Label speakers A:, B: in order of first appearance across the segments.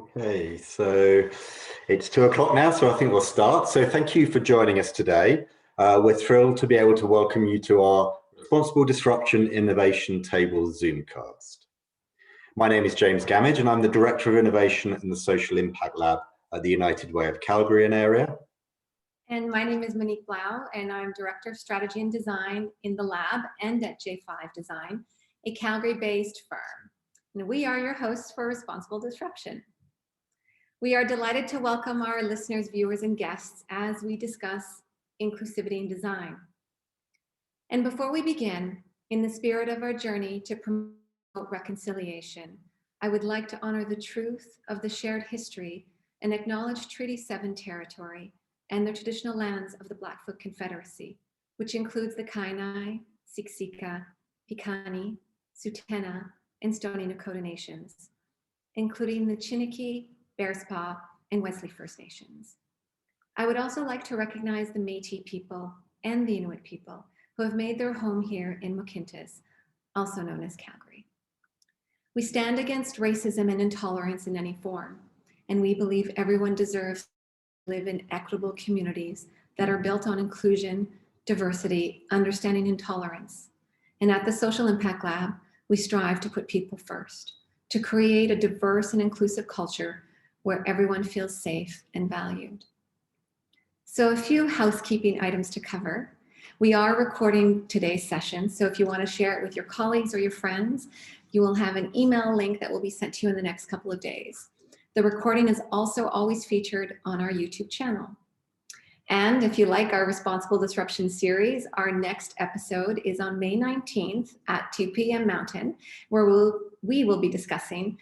A: Okay, so it's 2 o'clock now, so I think we'll start. So thank you for joining us today. We're thrilled to be able to welcome you to our Responsible Disruption Innovation Table Zoomcast. My name is James Gamage, and I'm the Director of Innovation in the Social Impact Lab at the United Way of Calgary and area.
B: And my name is Monique Blau, and I'm Director of Strategy and Design in the lab and at J5 Design, a Calgary-based firm. And we are your hosts for Responsible Disruption. We are delighted to welcome our listeners, viewers, and guests as we discuss inclusivity in design. And before we begin, in the spirit of our journey to promote reconciliation, I would like to honor the truth of the shared history and acknowledge Treaty 7 territory and the traditional lands of the Blackfoot Confederacy, which includes the Kainai, Siksika, Piikani, Tsuut'ina, and Stoney Nakoda nations, including the Chiniki, Bearspaw, and Wesley First Nations. I would also like to recognize the Métis people and the Inuit people who have made their home here in Mohkintas, also known as Calgary. We stand against racism and intolerance in any form, and we believe everyone deserves to live in equitable communities that are built on inclusion, diversity, understanding, and tolerance. And at the Social Impact Lab, we strive to put people first, to create a diverse and inclusive culture where everyone feels safe and valued. So a few housekeeping items to cover. We are recording today's session, so if you want to share it with your colleagues or your friends, you will have an email link that will be sent to you in the next couple of days. The recording is also always featured on our YouTube channel. And if you like our Responsible Disruption series, our next episode is on May 19th at 2 p.m. Mountain, where we will be discussing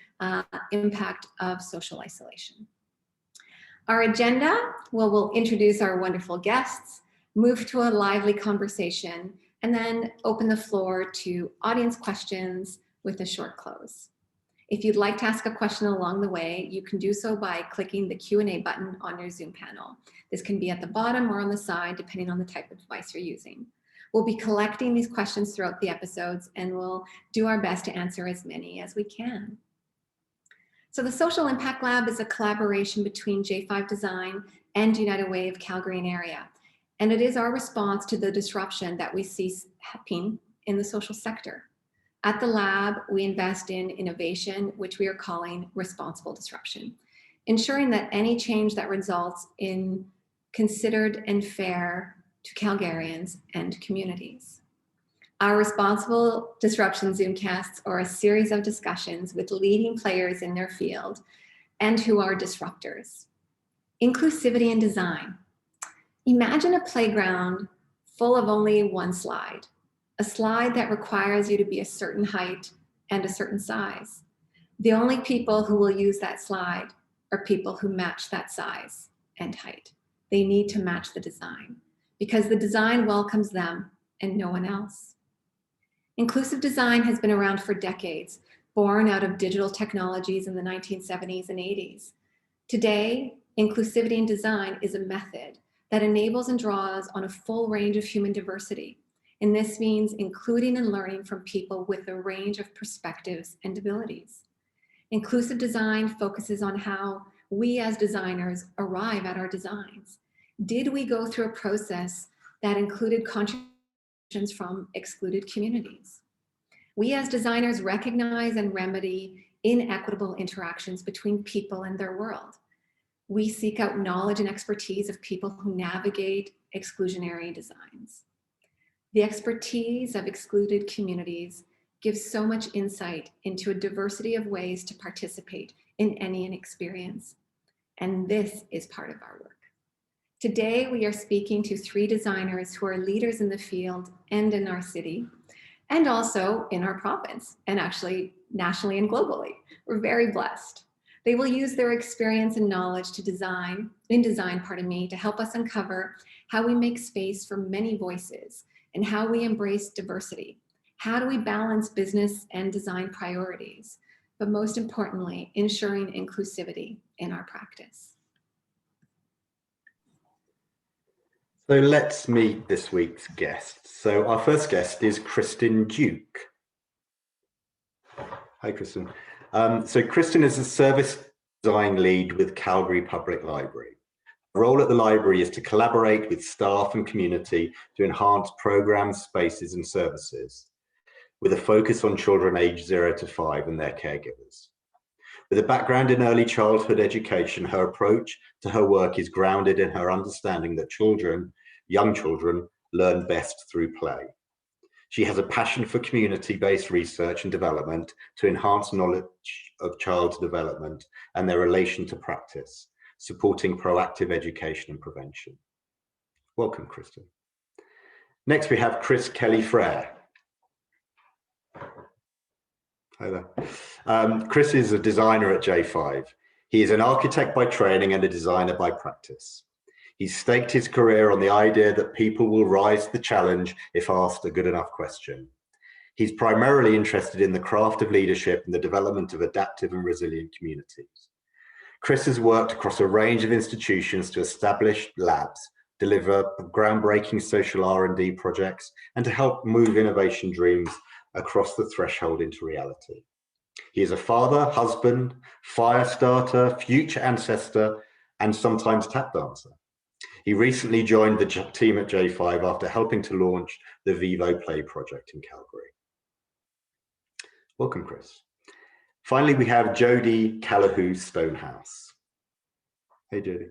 B: impact of social isolation. Our agenda, well, we'll introduce our wonderful guests, move to a lively conversation, and then open the floor to audience questions with a short close. If you'd like to ask a question along the way, you can do so by clicking the Q&A button on your Zoom panel. This can be at the bottom or on the side, depending on the type of device you're using. We'll be collecting these questions throughout the episodes, and we'll do our best to answer as many as we can. So the Social Impact Lab is a collaboration between J5 Design and United Way of Calgary and area. And it is our response to the disruption that we see happening in the social sector. At the lab, we invest in innovation, which we are calling responsible disruption, ensuring that any change that results in considered and fair to Calgarians and communities. Our Responsible Disruption Zoomcasts are a series of discussions with leading players in their field and who are disruptors. Inclusivity in design. Imagine a playground full of only one slide. A slide that requires you to be a certain height and a certain size. The only people who will use that slide are people who match that size and height. They need to match the design because the design welcomes them and no one else. Inclusive design has been around for decades, born out of digital technologies in the 1970s and 80s. Today, inclusivity in design is a method that enables and draws on a full range of human diversity. And this means including and learning from people with a range of perspectives and abilities. Inclusive design focuses on how we as designers arrive at our designs. Did we go through a process that included contributions from excluded communities? We as designers recognize and remedy inequitable interactions between people and their world. We seek out knowledge and expertise of people who navigate exclusionary designs. The expertise of excluded communities gives so much insight into a diversity of ways to participate in any experience. And this is part of our work. Today, we are speaking to 3 designers who are leaders in the field and in our city, and also in our province, and actually nationally and globally. We're very blessed. They will use their experience and knowledge to to help us uncover how we make space for many voices and how we embrace diversity. How do we balance business and design priorities? But most importantly, ensuring inclusivity in our practice.
A: So let's meet this week's guests. So our first guest is Kristen Duke. Hi, Kristen. So Kristen is a service design lead with Calgary Public Library. Her role at the library is to collaborate with staff and community to enhance programs, spaces and services, with a focus on children aged 0 to 5 and their caregivers. With a background in early childhood education, her approach to her work is grounded in her understanding that young children, learn best through play. She has a passion for community-based research and development to enhance knowledge of child's development and their relation to practice, supporting proactive education and prevention. Welcome, Kristen. Next, we have Chris Kelly-Frere. Hi there. Chris is a designer at J5. He is an architect by training and a designer by practice. He's staked his career on the idea that people will rise to the challenge if asked a good enough question. He's primarily interested in the craft of leadership and the development of adaptive and resilient communities. Chris has worked across a range of institutions to establish labs, deliver groundbreaking social R&D projects, and to help move innovation dreams across the threshold into reality. He is a father, husband, fire starter, future ancestor, and sometimes tap dancer. He recently joined the team at J5 after helping to launch the Vivo Play project in Calgary. Welcome, Chris. Finally, we have Jody Callahoo Stonehouse. Hey, Jody.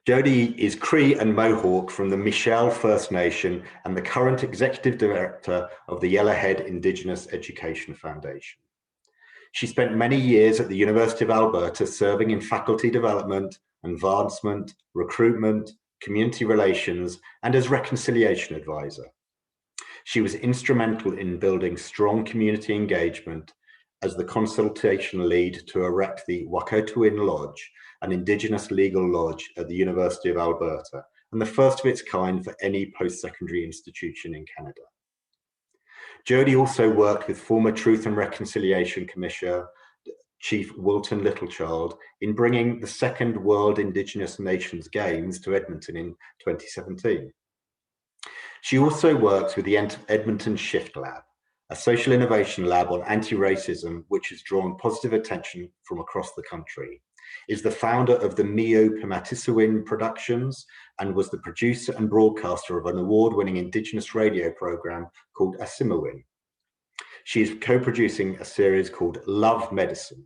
A: Jody is Cree and Mohawk from the Michelle First Nation and the current Executive Director of the Yellowhead Indigenous Education Foundation. She spent many years at the University of Alberta serving in faculty development, advancement, recruitment, community relations, and as reconciliation advisor. She was instrumental in building strong community engagement as the consultation lead to erect the Wakotwin Lodge, an Indigenous legal lodge at the University of Alberta, and the first of its kind for any post-secondary institution in Canada. Jody also worked with former Truth and Reconciliation Commissioner Chief Wilton Littlechild in bringing the second World Indigenous Nations Games to Edmonton in 2017. She also works with the Edmonton Shift Lab, a social innovation lab on anti-racism, which has drawn positive attention from across the country, is the founder of the Mio Pematisawin Productions, and was the producer and broadcaster of an award-winning Indigenous radio program called Asimawin. She is co-producing a series called Love Medicine,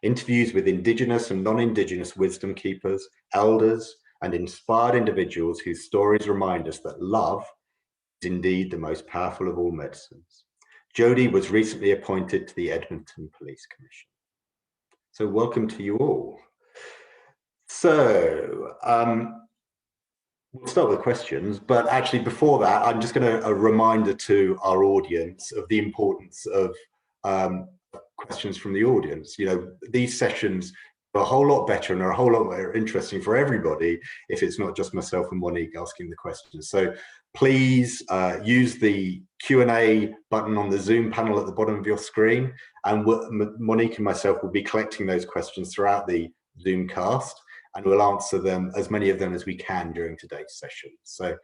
A: interviews with Indigenous and non-Indigenous wisdom keepers, elders, and inspired individuals whose stories remind us that love is indeed the most powerful of all medicines. Jody was recently appointed to the Edmonton Police Commission. So welcome to you all. So we'll start with questions, but actually before that, I'm just going to a reminder to our audience of the importance of questions from the audience. You know, these sessions are a whole lot better and are a whole lot more interesting for everybody if it's not just myself and Monique asking the questions. So please use the Q&A button on the Zoom panel at the bottom of your screen, and Monique and myself will be collecting those questions throughout the Zoom cast, and we'll answer them, as many of them as we can during today's session. So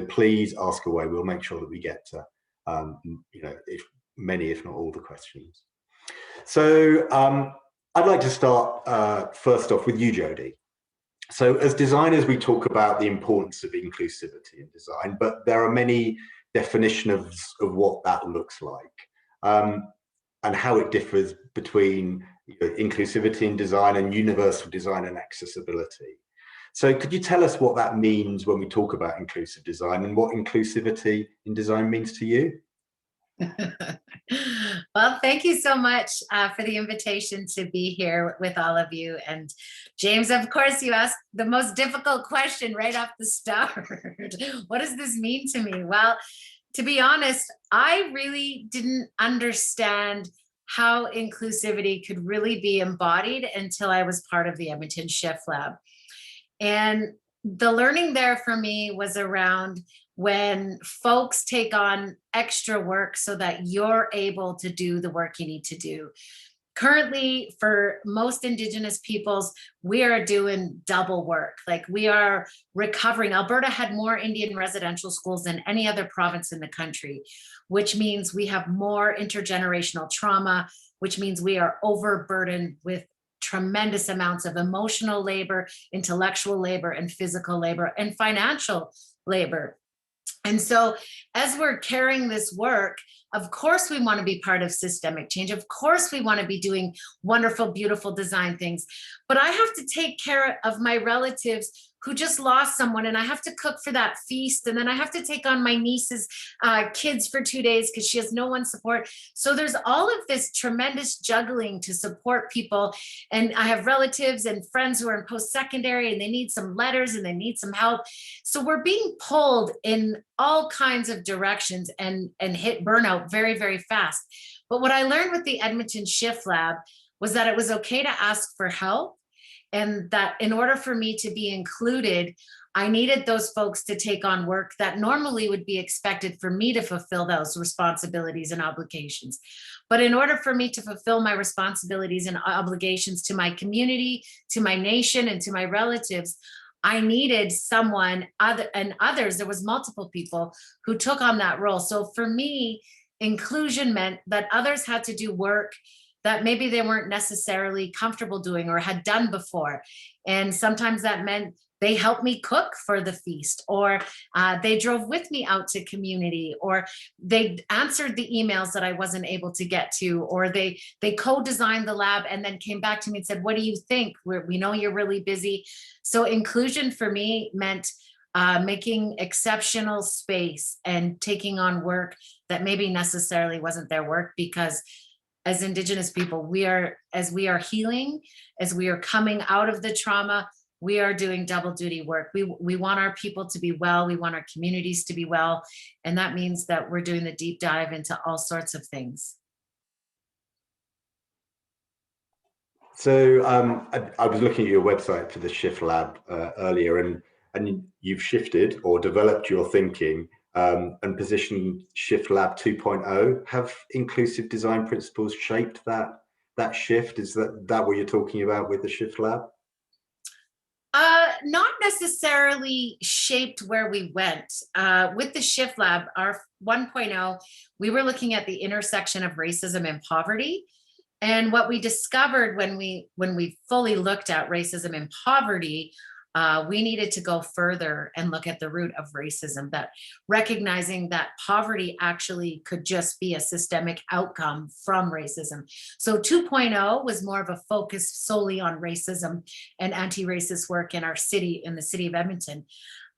A: please ask away. We'll make sure that we get to, you know, many, if not all, the questions. So I'd like to start first off with you, Jody. So as designers, we talk about the importance of inclusivity in design, but there are many definitions of what that looks like and how it differs between inclusivity in design and universal design and accessibility. So could you tell us what that means when we talk about inclusive design and what inclusivity in design means to you?
C: Well, thank you so much for the invitation to be here with all of you. And James, of course, you asked the most difficult question right off the start. What does this mean to me? Well, to be honest, I really didn't understand how inclusivity could really be embodied until I was part of the Edmonton Shift Lab. And the learning there for me was around when folks take on extra work so that you're able to do the work you need to do. Currently, for most Indigenous peoples, we are doing double work. Like, we are recovering. Alberta had more Indian residential schools than any other province in the country, which means we have more intergenerational trauma, which means we are overburdened with tremendous amounts of emotional labor, intellectual labor, and physical labor, and financial labor. And so as we're carrying this work, of course, we want to be part of systemic change. Of course, we want to be doing wonderful, beautiful design things. But I have to take care of my relatives who just lost someone, and I have to cook for that feast. And then I have to take on my niece's kids for 2 days because she has no one support. So there's all of this tremendous juggling to support people. And I have relatives and friends who are in post-secondary, and they need some letters and they need some help. So we're being pulled in all kinds of directions and hit burnout very, very fast. But what I learned with the Edmonton Shift Lab was that it was okay to ask for help, and that in order for me to be included, I needed those folks to take on work that normally would be expected for me to fulfill those responsibilities and obligations. But in order for me to fulfill my responsibilities and obligations to my community, to my nation, and to my relatives, I needed someone and others. There was multiple people who took on that role. So for me, inclusion meant that others had to do work that maybe they weren't necessarily comfortable doing or had done before. And sometimes that meant they helped me cook for the feast, or they drove with me out to community, or they answered the emails that I wasn't able to get to, or they co-designed the lab and then came back to me and said, what do you think? We know you're really busy. So inclusion for me meant making exceptional space and taking on work that maybe necessarily wasn't their work, because as Indigenous people, as we are healing, as we are coming out of the trauma, we are doing double duty work. We want our people to be well. We want our communities to be well. And that means that we're doing the deep dive into all sorts of things.
A: So I was looking at your website for the Shift Lab earlier, and you've shifted or developed your thinking and positioned Shift Lab 2.0. Have inclusive design principles shaped that shift? Is that what you're talking about with the Shift Lab?
C: Not necessarily shaped where we went. With the Shift Lab, our 1.0, we were looking at the intersection of racism and poverty. And what we discovered when we fully looked at racism and poverty, we needed to go further and look at the root of racism, that recognizing that poverty actually could just be a systemic outcome from racism. So 2.0 was more of a focus solely on racism and anti-racist work in our city, in the city of Edmonton.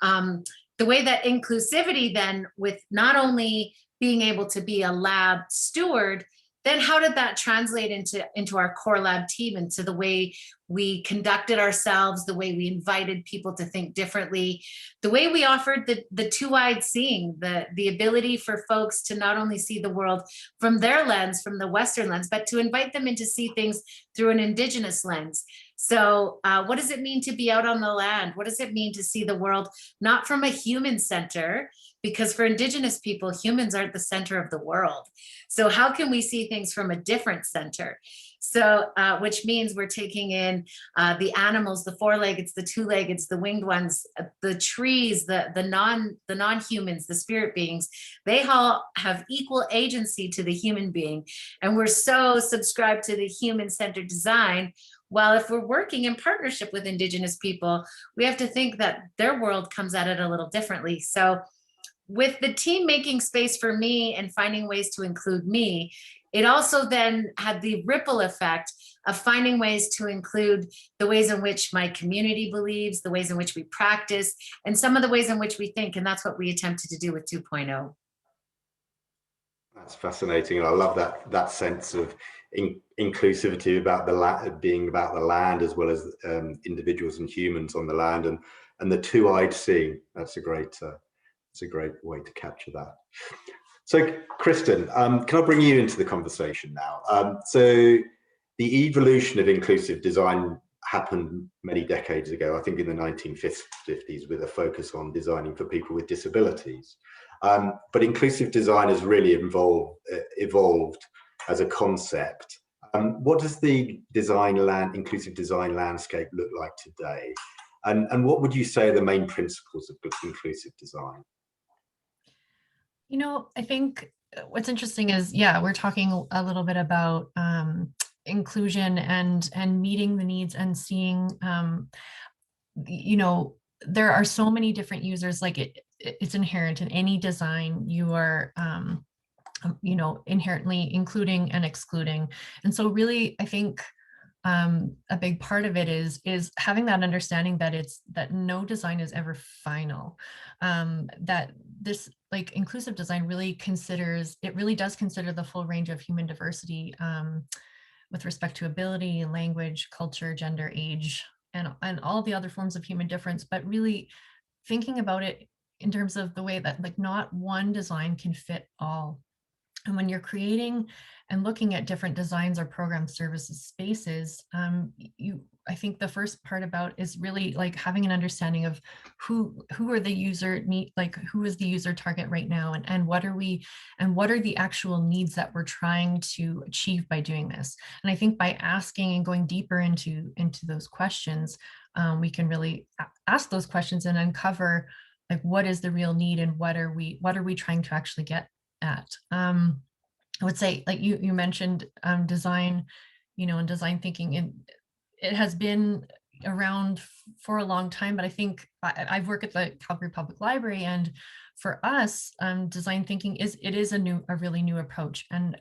C: The way that inclusivity then, with not only being able to be a lab steward, then how did that translate into our core lab team, into the way we conducted ourselves, the way we invited people to think differently, the way we offered the two-eyed seeing, the ability for folks to not only see the world from their lens, from the Western lens, but to invite them in to see things through an Indigenous lens. So what does it mean to be out on the land? What does it mean to see the world not from a human center? Because for Indigenous people, humans aren't the center of the world. So how can we see things from a different center? So, which means we're taking in the animals, the four-leggeds, the two-leggeds, the winged ones, the trees, the non-humans, the spirit beings. They all have equal agency to the human being. And we're so subscribed to the human-centered design. Well, if we're working in partnership with Indigenous people, we have to think that their world comes at it a little differently. So with the team making space for me and finding ways to include me, it also then had the ripple effect of finding ways to include the ways in which my community believes, the ways in which we practice, and some of the ways in which we think. And that's what we attempted to do with 2.0.
A: That's fascinating. And I love that sense of inclusivity about the land, being about the land, as well as individuals and humans on the land, and the two-eyed seeing. That's a great way to capture that. So, Kristen, can I bring you into the conversation now? So, the evolution of inclusive design happened many decades ago, I think in the 1950s, with a focus on designing for people with disabilities. But inclusive design has really evolved as a concept. What does the inclusive design landscape look like today? And what would you say are the main principles of inclusive design?
D: I think what's interesting is, yeah, we're talking a little bit about inclusion and meeting the needs and seeing, you know, there are so many different users. Like it's inherent in any design. You are, you know, inherently including and excluding. And so really, I think a big part of it is having that understanding that that no design is ever final. That this, like, inclusive design really does consider the full range of human diversity, with respect to ability, language, culture, gender, age, and all the other forms of human difference, but really thinking about it in terms of the way that, like, not one design can fit all. And when you're creating and looking at different designs or program services spaces, I think the first part about is really like having an understanding of who are the user need, like who is the user target right now, and what are the actual needs that we're trying to achieve by doing this. And I think by asking and going deeper into those questions, we can really ask those questions and uncover, like, what is the real need and what are we trying to actually get at. I would say, like you mentioned, design, you know, and design thinking, and it has been around for a long time, but I think I've worked at the Calgary Public Library, and for us, design thinking is a really new approach, and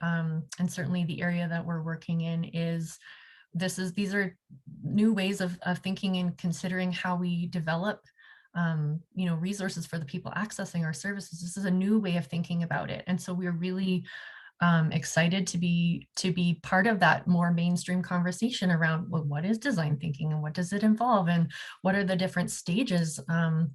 D: certainly the area that we're working in is these are new ways of thinking and considering how we develop, you know, resources for the people accessing our services. This is a new way of thinking about it, and so we're really excited to be part of that more mainstream conversation around, well, what is design thinking and what does it involve, and what are the different stages in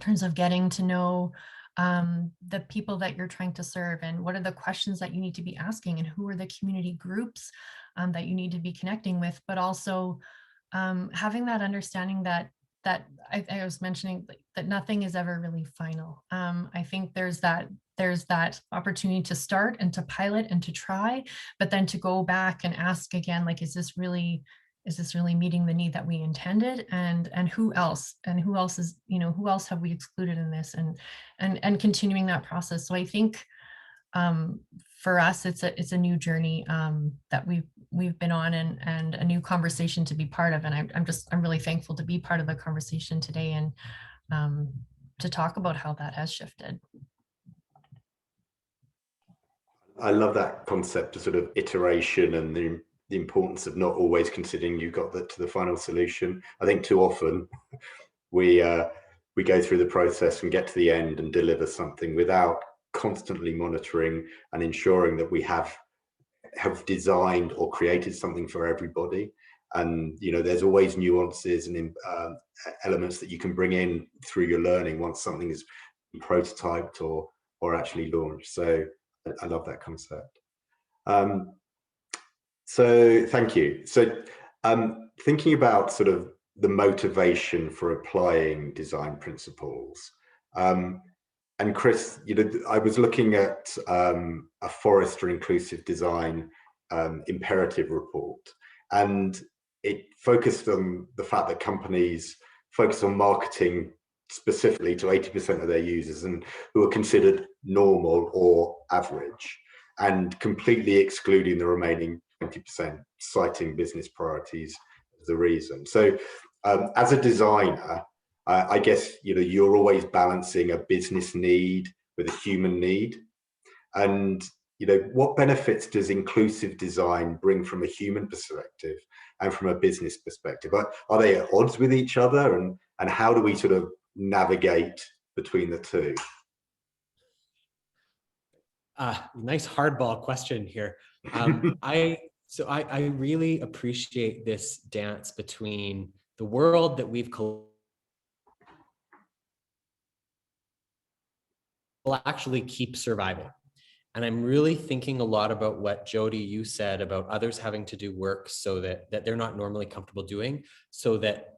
D: terms of getting to know the people that you're trying to serve, and what are the questions that you need to be asking, and who are the community groups that you need to be connecting with, but also having that understanding that I was mentioning, that nothing is ever really final. I think there's that opportunity to start and to pilot and to try, but then to go back and ask again, like, is this really meeting the need that we intended, and who else is, you know, who else have we excluded in this, and continuing that process. So I think for us, it's a new journey that we've been on, and a new conversation to be part of. And I'm really thankful to be part of the conversation today, and to talk about how that has shifted.
A: I love that concept of sort of iteration and the importance of not always considering you got to the final solution. I think too often we go through the process and get to the end and deliver something without constantly monitoring and ensuring that we have designed or created something for everybody. And, you know, there's always nuances and elements that you can bring in through your learning once something is prototyped or actually launched. So I love that concept. So thank you. So thinking about sort of the motivation for applying design principles, and Chris, you know, I was looking at a Forrester Inclusive Design imperative report, and it focused on the fact that companies focus on marketing specifically to 80% of their users and who are considered normal or average, and completely excluding the remaining 20%, citing business priorities as the reason. So as a designer, I guess, you know, you're always balancing a business need with a human need. And, you know, what benefits does inclusive design bring from a human perspective and from a business perspective? Are they at odds with each other? And how do we sort of navigate between the two?
E: Nice hardball question here. I really appreciate this dance between the world that we've will actually keep surviving. And I'm really thinking a lot about what Jody, you said about others having to do work so that they're not normally comfortable doing, so that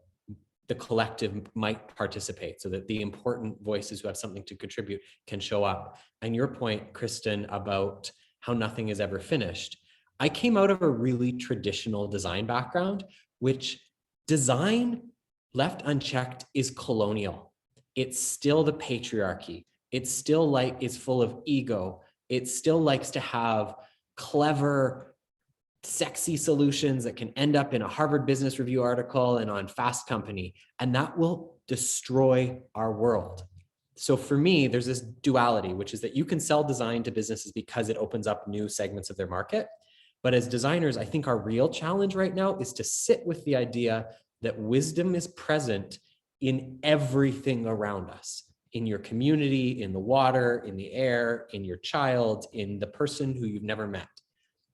E: the collective might participate, so that the important voices who have something to contribute can show up. And your point, Kristen, about how nothing is ever finished. I came out of a really traditional design background, which design left unchecked is colonial. It's still the patriarchy. It's still like, it's full of ego. It still likes to have clever sexy solutions that can end up in a Harvard Business Review article and on Fast Company, and that will destroy our world. So for me, there's this duality, which is that you can sell design to businesses because it opens up new segments of their market. But as designers, I think our real challenge right now is to sit with the idea that wisdom is present in everything around us, in your community, in the water, in the air, in your child, in the person who you've never met.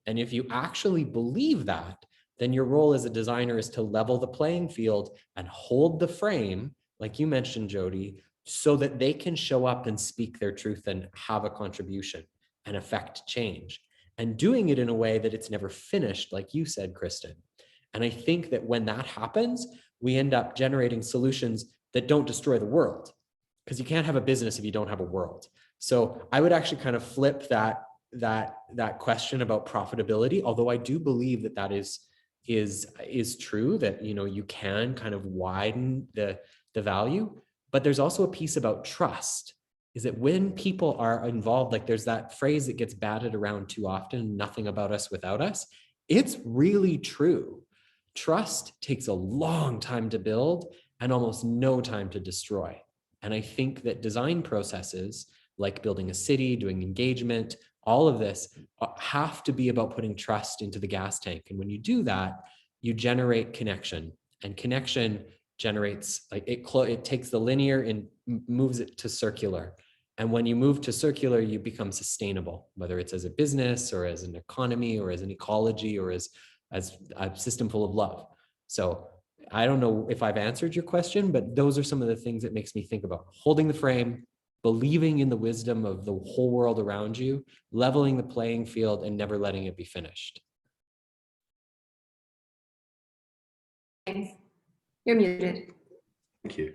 E: And if you actually believe that, then your role as a designer is to level the playing field and hold the frame, like you mentioned, Jody, so that they can show up and speak their truth and have a contribution and affect change. And doing it in a way that it's never finished, like you said, Kristen. And I think that when that happens, we end up generating solutions that don't destroy the world, because you can't have a business if you don't have a world. So I would actually kind of flip that question about profitability, although I do believe that that is true, that, you know, you can kind of widen the value. But there's also a piece about trust, is that when people are involved, like there's that phrase that gets batted around too often, nothing about us without us. It's really true. Trust takes a long time to build and almost no time to destroy. And I think that design processes like building a city, doing engagement, all of this have to be about putting trust into the gas tank. And when you do that, you generate connection, and connection generates, like it takes the linear and moves it to circular. And when you move to circular, you become sustainable, whether it's as a business or as an economy or as an ecology or as a system full of love. So I don't know if I've answered your question, but those are some of the things that makes me think about holding the frame, believing in the wisdom of the whole world around you, leveling the playing field, and never letting it be finished.
B: You're muted.
A: Thank you.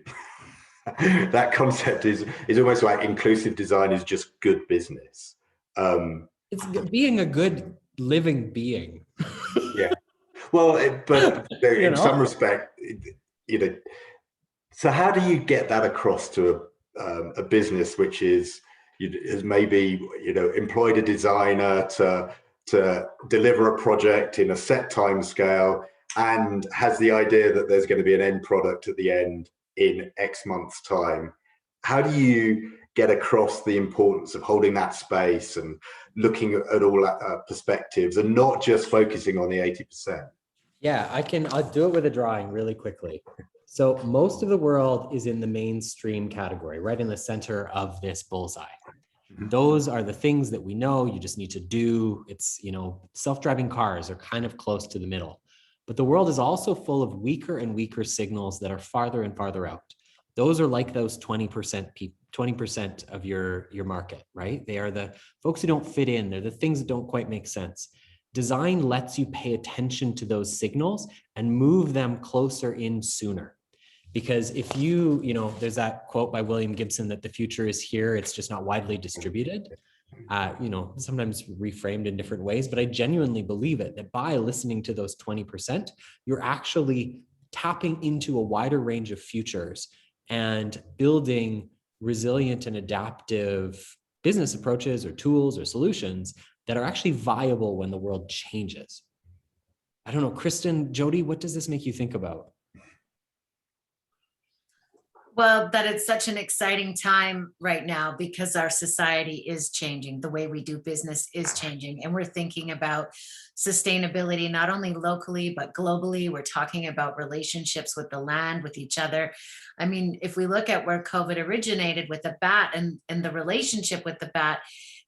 A: That concept is almost like inclusive design is just good business.
E: It's being a good living being.
A: Yeah. Well, but in some respect, you know, so how do you get that across to a business which has maybe, you know, employed a designer to deliver a project in a set time scale and has the idea that there's going to be an end product at the end in X months time? How do you get across the importance of holding that space and looking at all perspectives and not just focusing on the 80%?
E: Yeah, I'll do it with a drawing really quickly. So most of the world is in the mainstream category, right in the center of this bullseye. Those are the things that we know you just need to do. It's, you know, self-driving cars are kind of close to the middle. But the world is also full of weaker and weaker signals that are farther and farther out. Those are like those 20% of your market, right? They are the folks who don't fit in. They're the things that don't quite make sense. Design lets you pay attention to those signals and move them closer in sooner. Because if you know, there's that quote by William Gibson that the future is here, it's just not widely distributed. You know, sometimes reframed in different ways, but I genuinely believe it, that by listening to those 20%, you're actually tapping into a wider range of futures and building resilient and adaptive business approaches or tools or solutions that are actually viable when the world changes. I don't know, Kristen, Jody, what does this make you think about?
C: Well, that it's such an exciting time right now because our society is changing. The way we do business is changing. And we're thinking about sustainability, not only locally, but globally. We're talking about relationships with the land, with each other. I mean, if we look at where COVID originated with the bat and the relationship with the bat,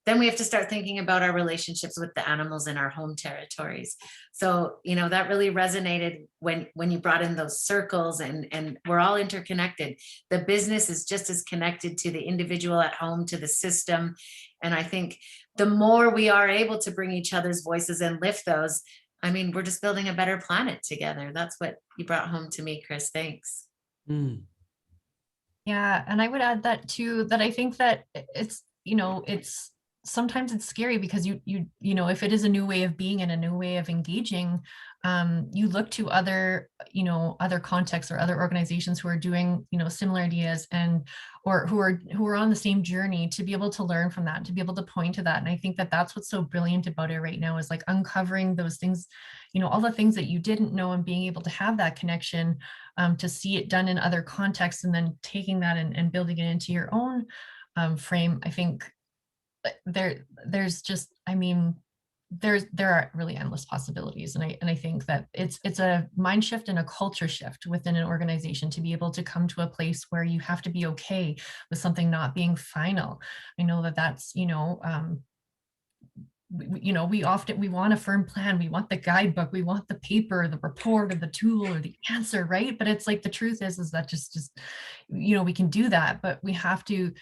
C: then we have to start thinking about our relationships with the animals in our home territories. So, you know, that really resonated when you brought in those circles, and we're all interconnected. The business is just as connected to the individual at home, to the system. And I think the more we are able to bring each other's voices and lift those, I mean, we're just building a better planet together. That's what you brought home to me, Chris. Thanks.
E: Mm.
D: Yeah, and I would add that too, that I think that it's, you know, it's sometimes it's scary because you know, if it is a new way of being and a new way of engaging, you look to other, you know, other contexts or other organizations who are doing, you know, similar ideas, and or who are on the same journey, to be able to learn from that, to be able to point to that. And I think that that's what's so brilliant about it right now, is like uncovering those things, you know, all the things that you didn't know, and being able to have that connection, to see it done in other contexts, and then taking that and building it into your own frame. I think there's just, I mean, there are really endless possibilities. And I think that it's a mind shift and a culture shift within an organization, to be able to come to a place where you have to be okay with something not being final. I know that that's, you know, you know, we want a firm plan, we want the guidebook, we want the paper, the report, or the tool, or the answer, right? But it's like, the truth is that just, you know, we can do that, but we have to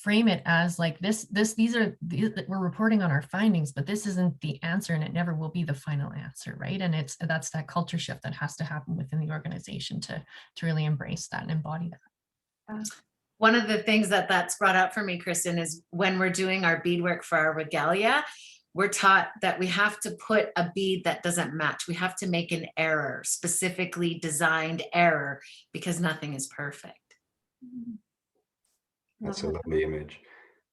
D: frame it as like we're reporting on our findings, but this isn't the answer, and it never will be the final answer, right? And that's that culture shift that has to happen within the organization to really embrace that and embody that.
C: One of the things that's brought up for me, Kristen, is when we're doing our beadwork for our regalia, we're taught that we have to put a bead that doesn't match. We have to make an error, specifically designed error, because nothing is perfect.
A: That's a lovely image.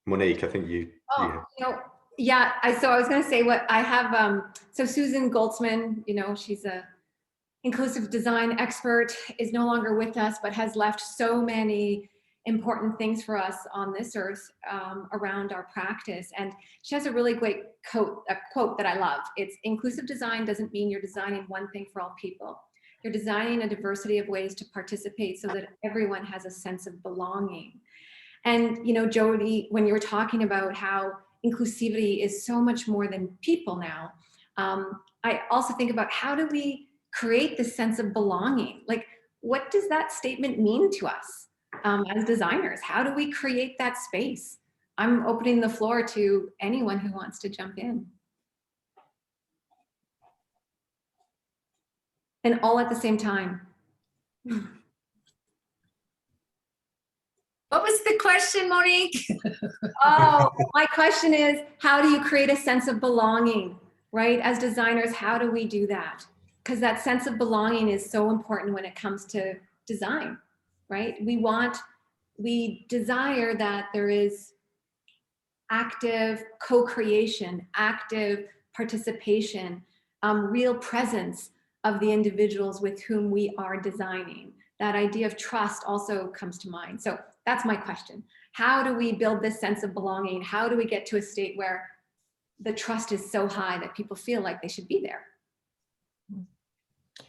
A: Monique, I think you.
B: You know, yeah. So I was going to say what I have. So Susan Goldsman, you know, she's a inclusive design expert, is no longer with us, but has left so many important things for us on this earth around our practice. And she has a really great quote that I love. It's, inclusive design doesn't mean you're designing one thing for all people. You're designing a diversity of ways to participate so that everyone has a sense of belonging. And, you know, Jody, when you were talking about how inclusivity is so much more than people now, I also think about, how do we create this sense of belonging? Like, what does that statement mean to us as designers? How do we create that space? I'm opening the floor to anyone who wants to jump in. And all at the same time.
C: What was the question, Monique?
B: Oh, my question is, how do you create a sense of belonging, right? As designers, how do we do that? Because that sense of belonging is so important when it comes to design, right? We desire that there is active co-creation, active participation, real presence of the individuals with whom we are designing. That idea of trust also comes to mind. So that's my question. How do we build this sense of belonging? How do we get to a state where the trust is so high that people feel like they should be there?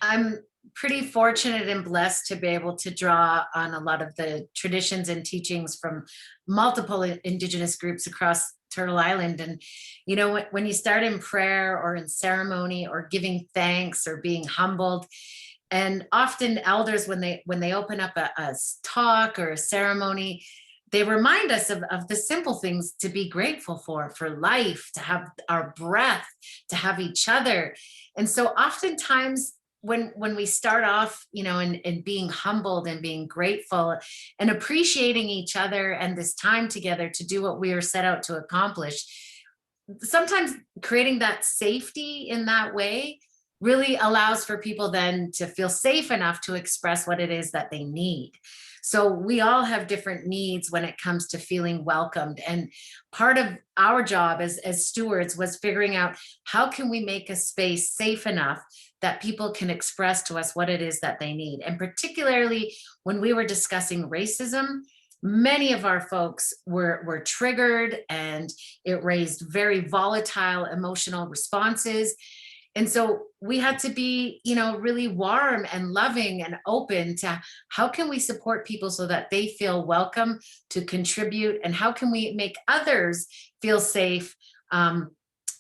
C: I'm pretty fortunate and blessed to be able to draw on a lot of the traditions and teachings from multiple Indigenous groups across Turtle Island. And, you know, when you start in prayer or in ceremony or giving thanks or being humbled, and often elders, when they open up a talk or a ceremony, they remind us of the simple things to be grateful for life, to have our breath, to have each other. And so oftentimes when we start off, you know, and being humbled and being grateful and appreciating each other and this time together to do what we are set out to accomplish, sometimes creating that safety in that way really allows for people then to feel safe enough to express what it is that they need. So we all have different needs when it comes to feeling welcomed. And part of our job as stewards was figuring out, how can we make a space safe enough that people can express to us what it is that they need? And particularly when we were discussing racism, many of our folks were triggered, and it raised very volatile emotional responses. And so we had to be, you know, really warm and loving and open to, how can we support people so that they feel welcome to contribute? And how can we make others feel safe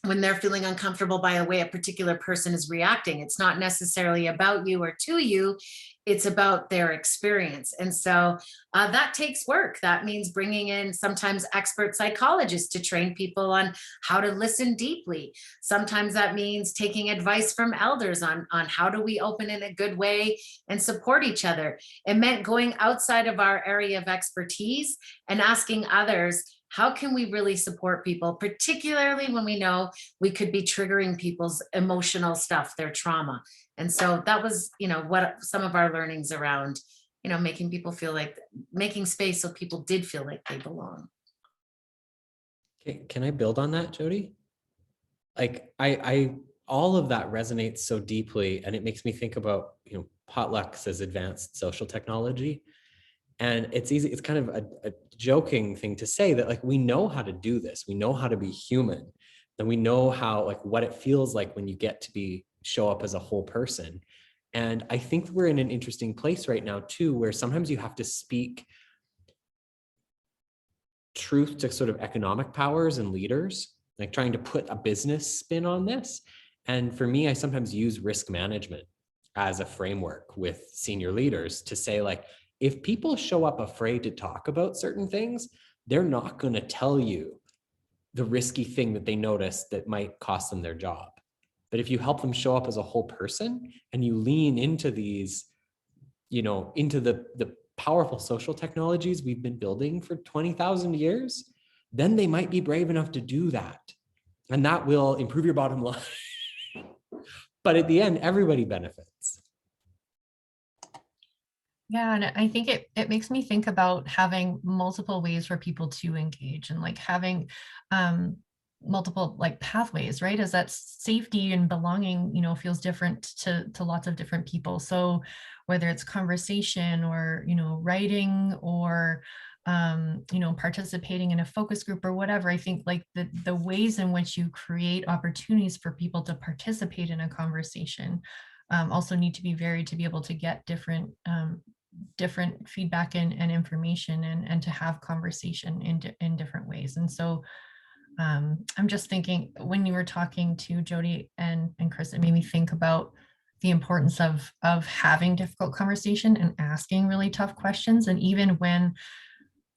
C: when they're feeling uncomfortable by the way a particular person is reacting? It's not necessarily about you or to you, it's about their experience. And so that takes work. That means bringing in sometimes expert psychologists to train people on how to listen deeply. Sometimes that means taking advice from elders on how do we open in a good way and support each other. It meant going outside of our area of expertise and asking others, how can we really support people, particularly when we know we could be triggering people's emotional stuff, their trauma. And so that was, what some of our learnings around, making people feel like, making space so people did feel like they belong.
E: Okay, can I build on that, Jody? Like I all of that resonates so deeply, and it makes me think about, potlucks as advanced social technology. And it's kind of a joking thing to say that, like, we know how to do this. We know how to be human. And we know how, like, what it feels like when you get to show up as a whole person. And I think we're in an interesting place right now too, where sometimes you have to speak truth to sort of economic powers and leaders, like trying to put a business spin on this. And for me, I sometimes use risk management as a framework with senior leaders to say, like, if people show up afraid to talk about certain things, they're not going to tell you the risky thing that they notice that might cost them their job. But if you help them show up as a whole person and you lean into these, into the powerful social technologies we've been building for 20,000 years, then they might be brave enough to do that. And that will improve your bottom line. But at the end, everybody benefits.
D: Yeah, and I think it makes me think about having multiple ways for people to engage, and like having multiple like pathways, right? As that safety and belonging, feels different to lots of different people. So whether it's conversation or, writing or participating in a focus group or whatever, I think like the ways in which you create opportunities for people to participate in a conversation also need to be varied to be able to get different feedback and information and to have conversation in different ways. And so I'm just thinking, when you were talking to Jody and Chris, it made me think about the importance of having difficult conversation and asking really tough questions. And even when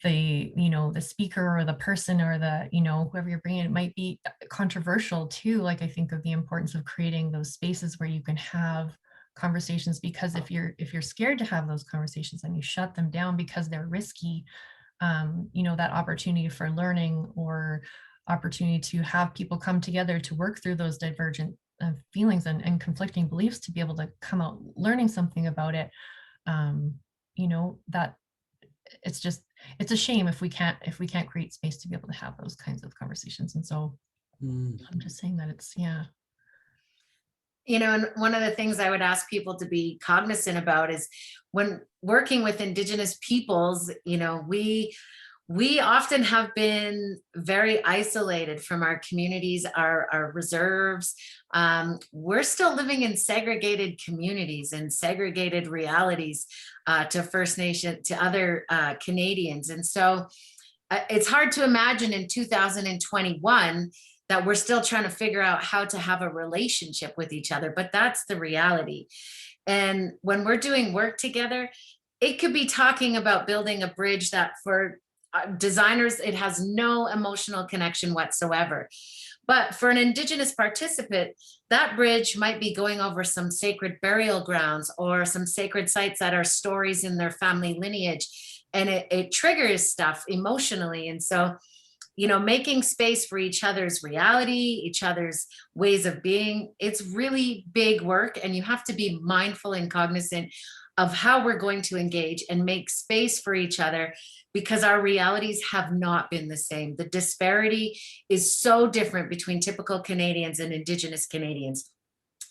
D: the speaker or the person or the whoever you're bringing, it might be controversial too. Like, I think of the importance of creating those spaces where you can have conversations, because if you're scared to have those conversations and you shut them down because they're risky, that opportunity for learning or opportunity to have people come together to work through those divergent feelings and conflicting beliefs to be able to come out learning something about it, that it's a shame if we can't create space to be able to have those kinds of conversations. And so I'm just saying that it's, yeah.
C: And one of the things I would ask people to be cognizant about is when working with Indigenous peoples, we often have been very isolated from our communities, our reserves. We're still living in segregated communities and segregated realities to First Nation, to other Canadians. And so it's hard to imagine in 2021 that we're still trying to figure out how to have a relationship with each other, but that's the reality. And when we're doing work together, it could be talking about building a bridge that for designers, it has no emotional connection whatsoever. But for an Indigenous participant, that bridge might be going over some sacred burial grounds or some sacred sites that are stories in their family lineage. And it triggers stuff emotionally. And so, making space for each other's reality, each other's ways of being, it's really big work. And you have to be mindful and cognizant of how we're going to engage and make space for each other, because our realities have not been the same. The disparity is so different between typical Canadians and Indigenous Canadians.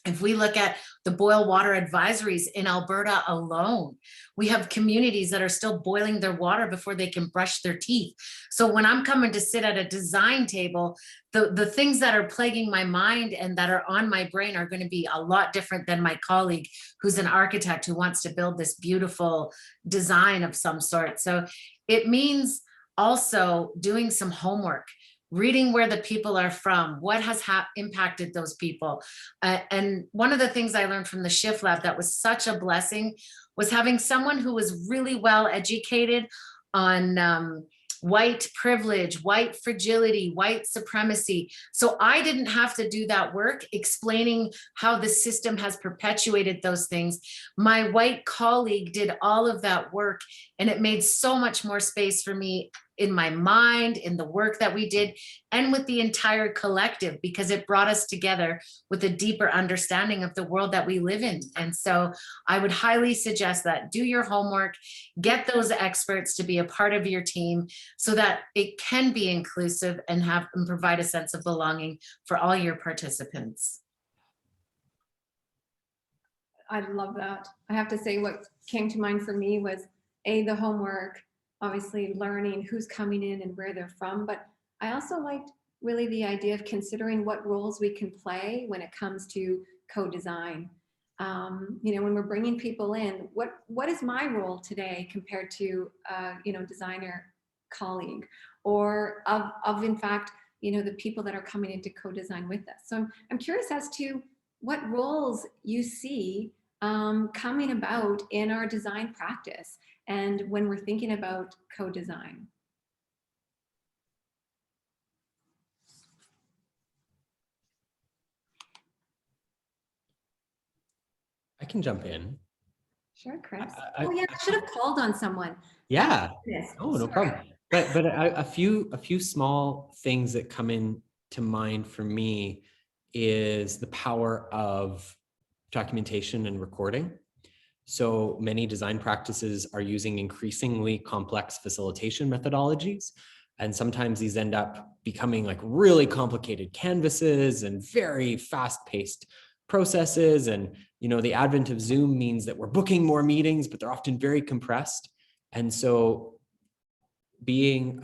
C: If we look at the boil water advisories in Alberta alone, we have communities that are still boiling their water before they can brush their teeth. So when I'm coming to sit at a design table, the things that are plaguing my mind and that are on my brain are going to be a lot different than my colleague who's an architect who wants to build this beautiful design of some sort. So it means also doing some homework, reading where the people are from, what has impacted those people. And one of the things I learned from the Shift Lab that was such a blessing was having someone who was really well educated on white privilege, white fragility, white supremacy. So I didn't have to do that work explaining how the system has perpetuated those things. My white colleague did all of that work And it made so much more space for me in my mind, in the work that we did, and with the entire collective, because it brought us together with a deeper understanding of the world that we live in. And so I would highly suggest that do your homework, get those experts to be a part of your team so that it can be inclusive and provide a sense of belonging for all your participants.
B: I love that. I have to say what came to mind for me was the homework, obviously learning who's coming in and where they're from, but I also liked really the idea of considering what roles we can play when it comes to co-design. You know, when we're bringing people in, what is my role today compared to, you know, designer colleague, or of in fact, you know, the people that are coming in to co-design with us. So I'm curious as to what roles you see coming about in our design practice and when we're thinking about co-design.
E: I can jump in.
B: Sure, Chris. Oh yeah, I should have called on someone.
E: Yeah.
B: Yes.
E: Oh, no
B: Sorry.
E: problem. But a few small things that come in to mind for me is the power of documentation and recording. So many design practices are using increasingly complex facilitation methodologies. And sometimes these end up becoming like really complicated canvases and very fast-paced processes. And, you know, the advent of Zoom means that we're booking more meetings, but they're often very compressed. And so being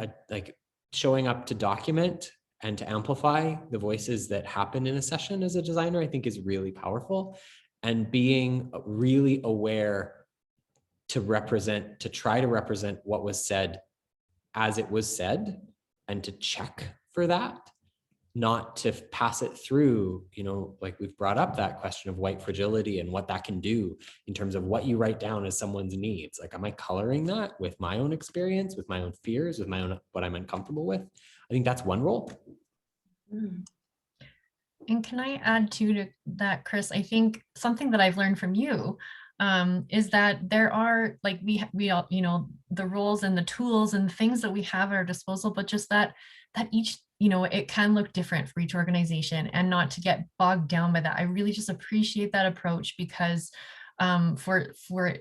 E: showing up to document and to amplify the voices that happen in a session as a designer, I think is really powerful. And being really aware to try to represent what was said as it was said, and to check for that, not to pass it through, you know, like we've brought up that question of white fragility and what that can do in terms of what you write down as someone's needs. Like, am I coloring that with my own experience, with my own fears, with my own, what I'm uncomfortable with? I think that's one role.
D: And can I add to that, Chris? I think something that I've learned from you is that there are, like, we all, you know, the roles and the tools and things that we have at our disposal, but just that each, you know, it can look different for each organization, and not to get bogged down by that. I really just appreciate that approach, because for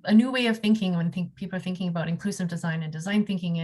D: a new way of thinking, when people are thinking about inclusive design and design thinking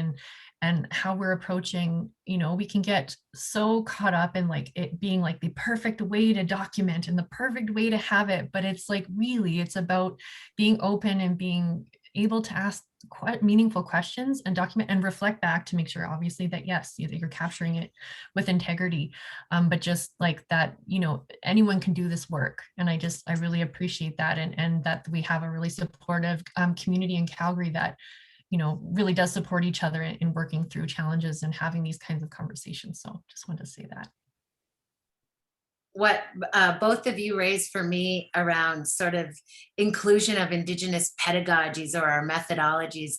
D: and how we're approaching, you know, we can get so caught up in like it being like the perfect way to document and the perfect way to have it. But it's like, really, it's about being open and being able to ask quite meaningful questions and document and reflect back to make sure, obviously, that yes, you're capturing it with integrity. But just like that, you know, anyone can do this work. And I really appreciate that. And that we have a really supportive community in Calgary that, you know, really does support each other in working through challenges and having these kinds of conversations. So just wanted to say that.
C: What both of you raised for me around sort of inclusion of Indigenous pedagogies or our methodologies,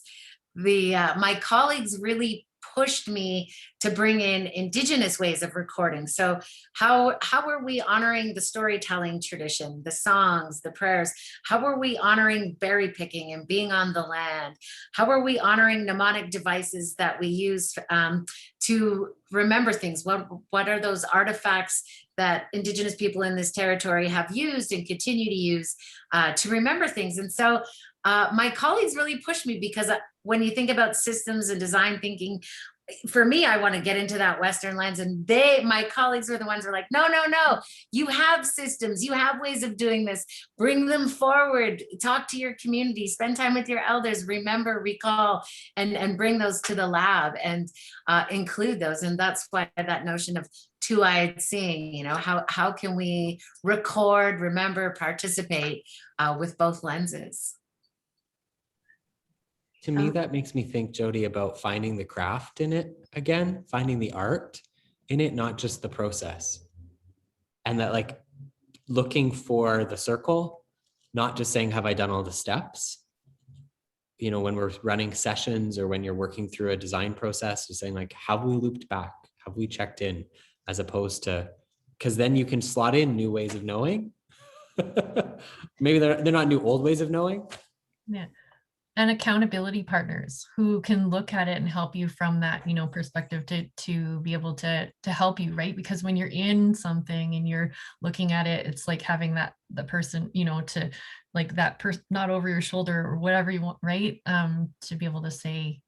C: my colleagues really pushed me to bring in Indigenous ways of recording. So how are we honoring the storytelling tradition, the songs, the prayers? How are we honoring berry picking and being on the land? How are we honoring mnemonic devices that we use to remember things? What are those artifacts that Indigenous people in this territory have used and continue to use to remember things? And so my colleagues really pushed me, because when you think about systems and design thinking, for me, I want to get into that Western lens, and my colleagues were the ones who were like, no, you have systems, you have ways of doing this, bring them forward, talk to your community, spend time with your elders, remember, recall, and bring those to the lab and include those. And that's why that notion of two-eyed seeing, you know, how can we record, remember, participate with both lenses?
E: To me, that makes me think, Jody, about finding the craft in it again, finding the art in it, not just the process. And that, like, looking for the circle, not just saying, have I done all the steps? You know, when we're running sessions or when you're working through a design process, just saying, like, have we looped back? Have we checked in? As opposed to, because then you can slot in new ways of knowing. Maybe they're not new old ways of knowing.
D: Yeah. And accountability partners who can look at it and help you from that, you know, perspective to be able to help you, right? Because when you're in something and you're looking at it, it's like having the person, you know, to like that person not over your shoulder or whatever you want, right? To be able to say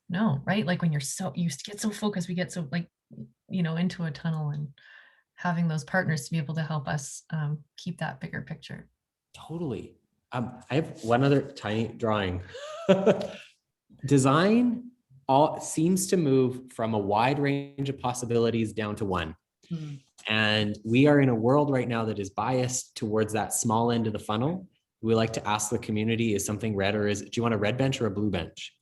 D: no, right? Like when you get so focused, we get so like, you know, into a tunnel, and having those partners to be able to help us keep that bigger picture.
E: Totally. I have one other tiny drawing. Design seems to move from a wide range of possibilities down to one.
C: Mm.
E: And we are in a world right now that is biased towards that small end of the funnel. We like to ask the community, is something red, or do you want a red bench or a blue bench?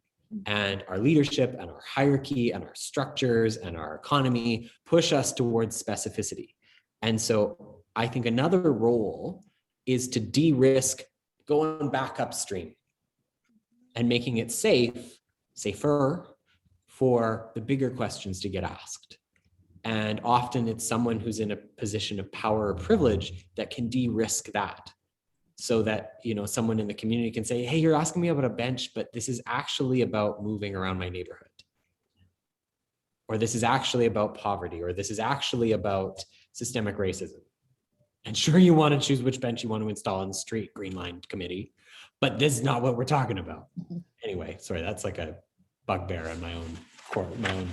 E: And our leadership and our hierarchy and our structures and our economy push us towards specificity. And so I think another role is to de-risk going back upstream and making it safer for the bigger questions to get asked. And often it's someone who's in a position of power or privilege that can de-risk that, so that, you know, someone in the community can say, hey, you're asking me about a bench, but this is actually about moving around my neighborhood. Or this is actually about poverty, or this is actually about systemic racism. And sure, you want to choose which bench you want to install in the street green line committee, but this is not what we're talking about. Anyway, sorry, that's like a bugbear on my own.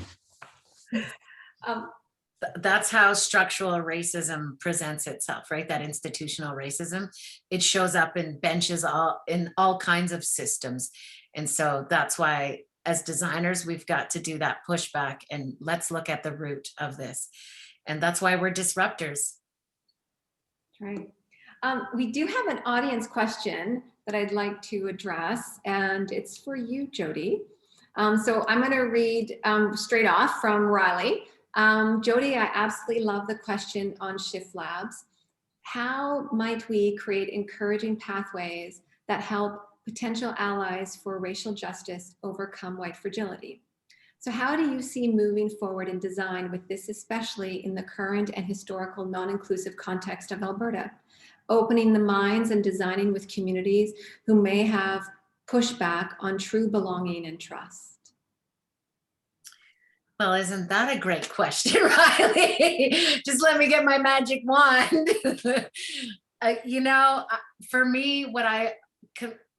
C: That's how structural racism presents itself, right? That institutional racism, it shows up in benches, in all kinds of systems. And so that's why as designers, we've got to do that pushback and let's look at the root of this. And that's why we're disruptors.
B: Right. We do have an audience question that I'd like to address, and it's for you, Jody. So I'm going to read straight off from Riley. Jody, I absolutely love the question on Shift Labs. How might we create encouraging pathways that help potential allies for racial justice overcome white fragility? So how do you see moving forward in design with this, especially in the current and historical non-inclusive context of Alberta? Opening the minds and designing with communities who may have pushback on true belonging and trust.
C: Well, isn't that a great question, Riley? Just let me get my magic wand. You know, for me, what I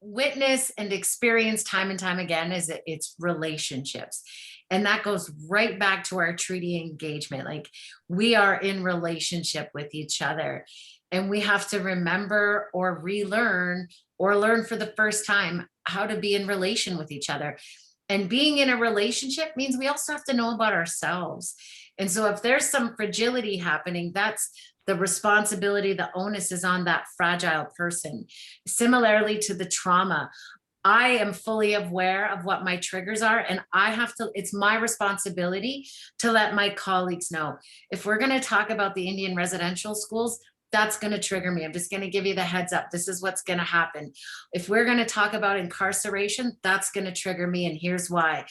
C: witness and experience time and time again is that it's relationships. And that goes right back to our treaty engagement. Like, we are in relationship with each other, and we have to remember or relearn or learn for the first time how to be in relation with each other. And being in a relationship means we also have to know about ourselves. And so if there's some fragility happening, that's the responsibility, the onus is on that fragile person. Similarly to the trauma, I am fully aware of what my triggers are, and it's my responsibility to let my colleagues know. If we're going to talk about the Indian residential schools, that's going to trigger me. I'm just going to give you the heads up. This is what's going to happen. If we're going to talk about incarceration, that's going to trigger me, and here's why.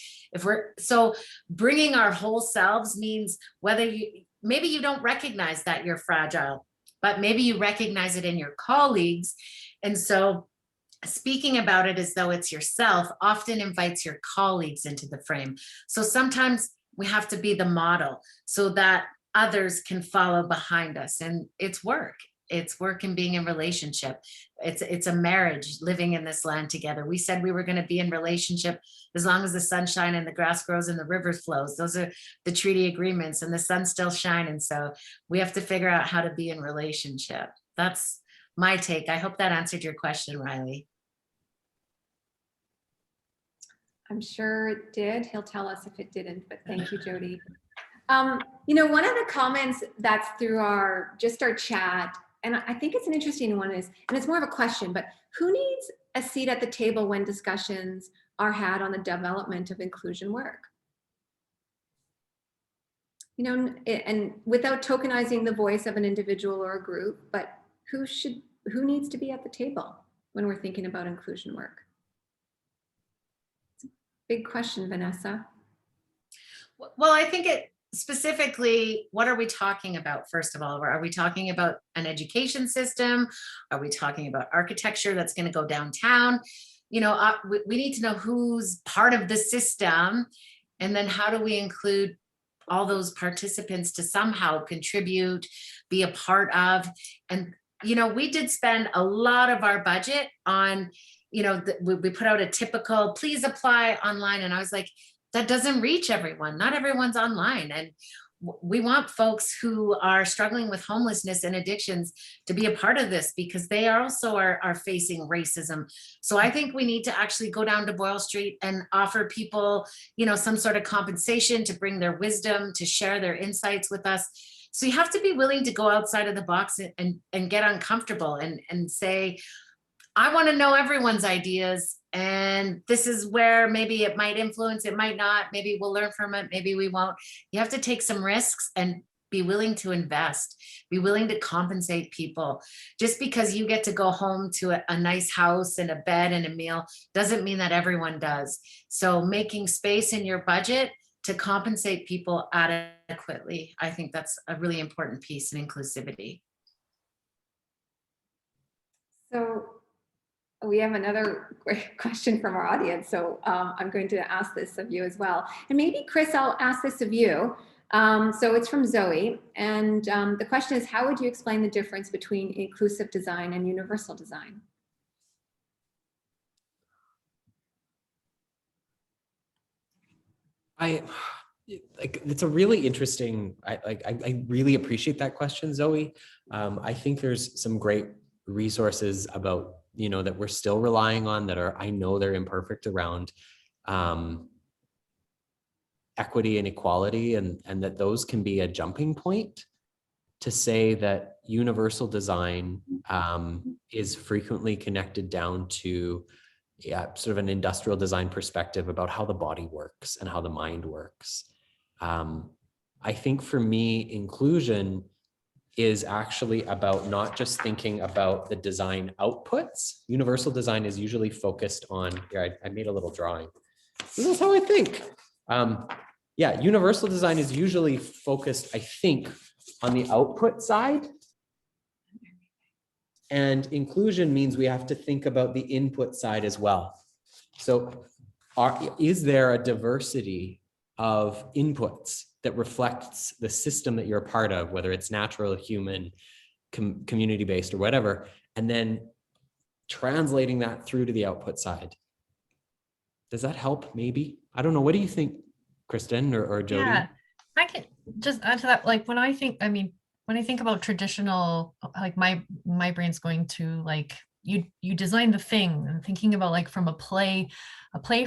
C: So bringing our whole selves means maybe you don't recognize that you're fragile, but maybe you recognize it in your colleagues. And so speaking about it as though it's yourself often invites your colleagues into the frame. So sometimes we have to be the model so that others can follow behind us. And it's work in being in relationship. It's a marriage, living in this land together. We said we were going to be in relationship as long as the sun shines and the grass grows and the river flows. Those are the treaty agreements, and the sun's still shining. So we have to figure out how to be in relationship. That's my take. I hope that answered your question, Riley.
B: I'm sure it did. He'll tell us if it didn't, but thank you, Jody. You know, one of the comments that's through our chat, and I think it's an interesting one, and it's more of a question, but who needs a seat at the table when discussions are had on the development of inclusion work? You know, and without tokenizing the voice of an individual or a group, but who needs to be at the table when we're thinking about inclusion work? It's a big question, Vanessa.
C: Well, I think specifically, what are we talking about? First of all, are we talking about an education system? Are we talking about architecture that's going to go downtown? we need to know who's part of the system, and then how do we include all those participants to somehow contribute, be a part of. And we did spend a lot of our budget on, we put out a typical please apply online, and I was like, that doesn't reach everyone. Not everyone's online, and we want folks who are struggling with homelessness and addictions to be a part of this, because they also are facing racism. So I think we need to actually go down to Boyle Street and offer people, some sort of compensation to bring their wisdom, to share their insights with us. So you have to be willing to go outside of the box and get uncomfortable and say, I want to know everyone's ideas, and this is where maybe it might influence, it might not, maybe we'll learn from it, maybe we won't. You have to take some risks and be willing to invest, be willing to compensate people. Just because you get to go home to a nice house and a bed and a meal doesn't mean that everyone does. So making space in your budget to compensate people adequately, I think that's a really important piece in inclusivity.
B: So we have another great question from our audience. So I'm going to ask this of you as well. And maybe Chris, I'll ask this of you. So it's from Zoe. And the question is, how would you explain the difference between inclusive design and universal design?
E: It's a really interesting, I really appreciate that question, Zoe. I think there's some great resources about, that we're still relying on that I know they're imperfect, around equity and equality, and that those can be a jumping point to say that universal design is frequently connected down to sort of an industrial design perspective about how the body works and how the mind works. I think for me, inclusion is actually about not just thinking about the design outputs. Universal design is usually focused on, here, I made a little drawing. This is how I think. Yeah, universal design is usually focused, I think, on the output side. And inclusion means we have to think about the input side as well. So is there a diversity of inputs that reflects the system that you're a part of, whether it's natural, human, community-based, or whatever, and then translating that through to the output side? Does that help? Maybe. I don't know. What do you think, Kristen or Jody?
D: Yeah, I can just add to that. Like when I think about traditional, like my brain's going to like, you design the thing, and thinking about like from a play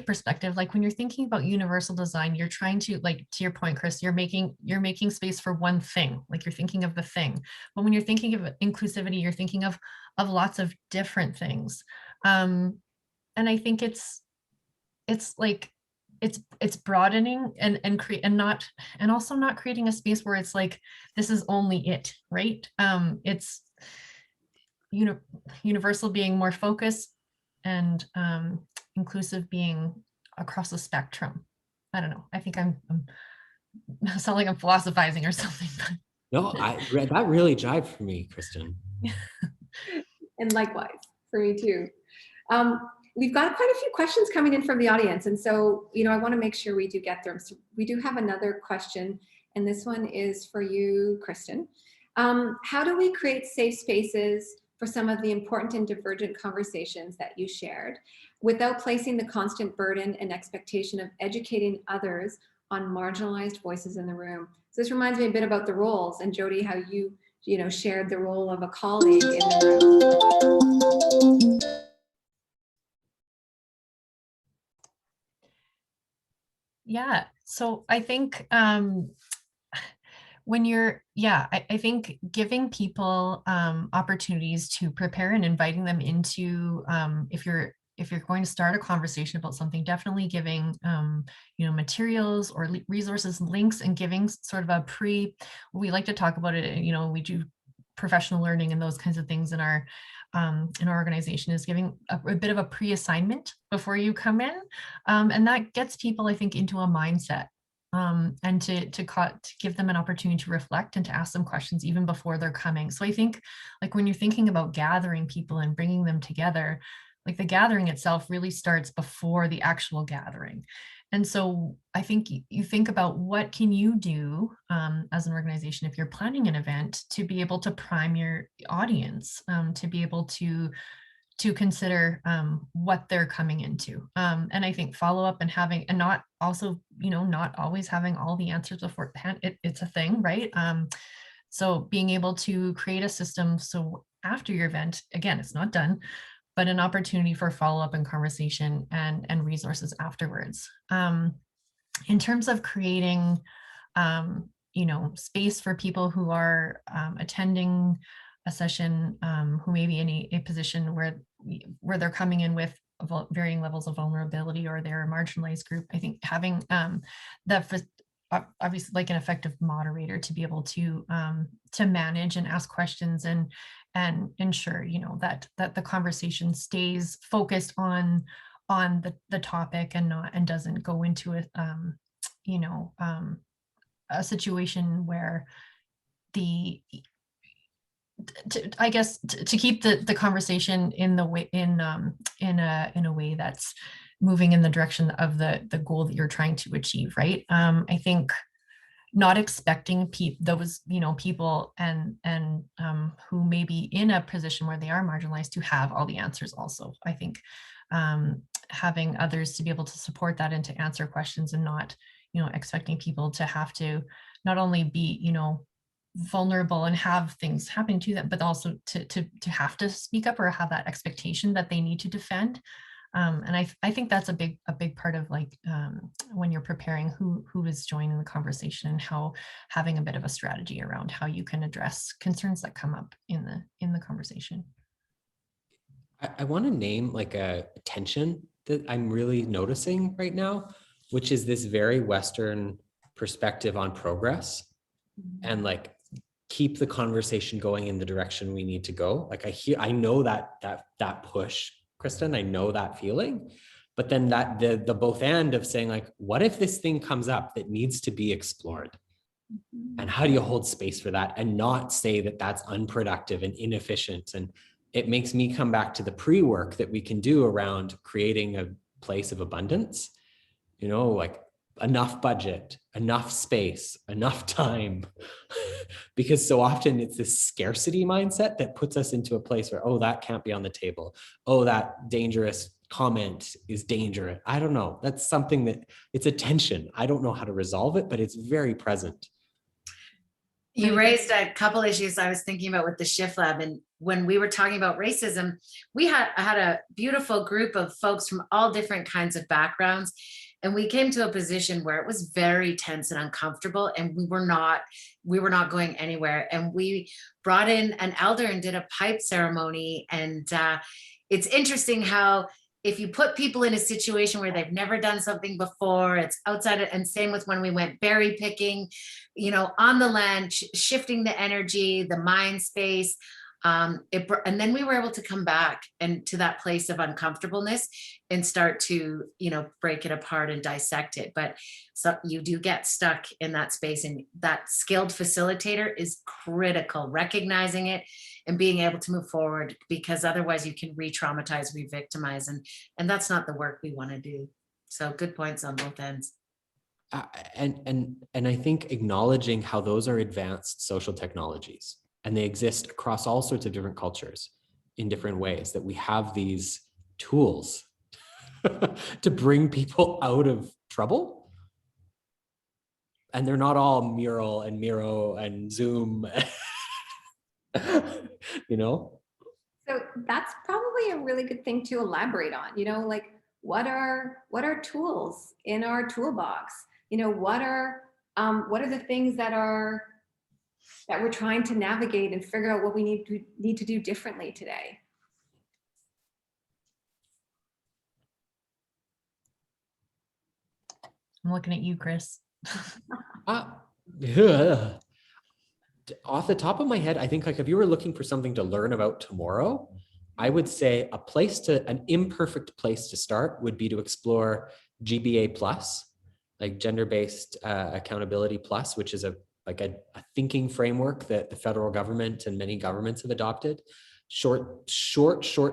D: perspective. Like when you're thinking about universal design, you're trying to, like, to your point, Chris, you're making space for one thing. Like you're thinking of the thing. But when you're thinking of inclusivity, you're thinking of lots of different things. And I think it's like it's broadening and also not creating a space where it's like this is only it, right? It's universal being more focused, and inclusive being across the spectrum. I don't know. I think I'm sound like I'm philosophizing or something. But.
E: No, that really jived for me, Kristen.
B: And likewise for me too. We've got quite a few questions coming in from the audience. And so, I want to make sure we do get them. So we do have another question, and this one is for you, Kristen. How do we create safe spaces for some of the important and divergent conversations that you shared, without placing the constant burden and expectation of educating others on marginalized voices in the room? So this reminds me a bit about the roles, and Jody, how you shared the role of a colleague in the room.
D: Yeah, so I think when you're, I think giving people opportunities to prepare and inviting them into, if you're going to start a conversation about something, definitely giving materials or resources, links, and giving sort of a we like to talk about it, we do professional learning and those kinds of things in our organization, is giving a bit of a pre-assignment before you come in, and that gets people, I think, into a mindset, and to give them an opportunity to reflect and to ask them questions even before they're coming. So I think, like, when you're thinking about gathering people and bringing them together, like the gathering itself really starts before the actual gathering. And so I think you think about what can you do as an organization if you're planning an event to be able to prime your audience, to be able to consider what they're coming into. And I think follow up and having, and not also, not always having all the answers beforehand. It's a thing, right? So being able to create a system so after your event, again, it's not done, but an opportunity for follow-up and conversation and resources afterwards. In terms of creating, space for people who are attending a session, who may be in a position where they're coming in with varying levels of vulnerability, or they're a marginalized group. I think having obviously like an effective moderator to be able to manage and ask questions and ensure that the conversation stays focused on the topic and doesn't go into a situation where to keep the conversation in the way in a way that's moving in the direction of the goal that you're trying to achieve, right? I think not expecting those people and who may be in a position where they are marginalized to have all the answers also. I think having others to be able to support that and to answer questions, and not expecting people to have to not only be vulnerable and have things happening to them, but also to have to speak up or have that expectation that they need to defend. And I think that's a big part of like when you're preparing who is joining the conversation, and how having a bit of a strategy around how you can address concerns that come up in the conversation.
E: I want to name like a tension that I'm really noticing right now, which is this very Western perspective on progress, and like keep the conversation going in the direction we need to go. Like I know that push, Kristen, I know that feeling, but then that the both end of saying like, what if this thing comes up that needs to be explored? And how do you hold space for that and not say that that's unproductive and inefficient? And it makes me come back to the pre-work that we can do around creating a place of abundance, like enough budget, enough space, enough time, because so often it's this scarcity mindset that puts us into a place where, oh, that can't be on the table. Oh, that dangerous comment is dangerous. I don't know. That's something that it's a tension. I don't know how to resolve it, but it's very present.
C: You raised a couple issues I was thinking about with the Shift Lab. And when we were talking about racism, I had a beautiful group of folks from all different kinds of backgrounds. And we came to a position where it was very tense and uncomfortable, and we were not going anywhere. And we brought in an elder and did a pipe ceremony. And it's interesting how if you put people in a situation where they've never done something before, it's outside it. And same with when we went berry picking, on the land, shifting the energy, the mind space. And then we were able to come back and to that place of uncomfortableness and start to, break it apart and dissect it. But so you do get stuck in that space, and that skilled facilitator is critical, recognizing it and being able to move forward, because otherwise you can re-traumatize, re-victimize, and that's not the work we want to do. So good points on both ends.
E: And I think acknowledging how those are advanced social technologies, and they exist across all sorts of different cultures in different ways, that we have these tools to bring people out of trouble. And they're not all Mural and Miro and Zoom,
B: So that's probably a really good thing to elaborate on, like what are tools in our toolbox? What are the things that we're trying to navigate and figure out what we need to do differently today?
D: I'm looking at you, Chris.
E: Off the top of my head, I think like if you were looking for something to learn about tomorrow, I would say an imperfect place to start would be to explore GBA plus, like gender-based accountability plus, which is a thinking framework that the federal government and many governments have adopted short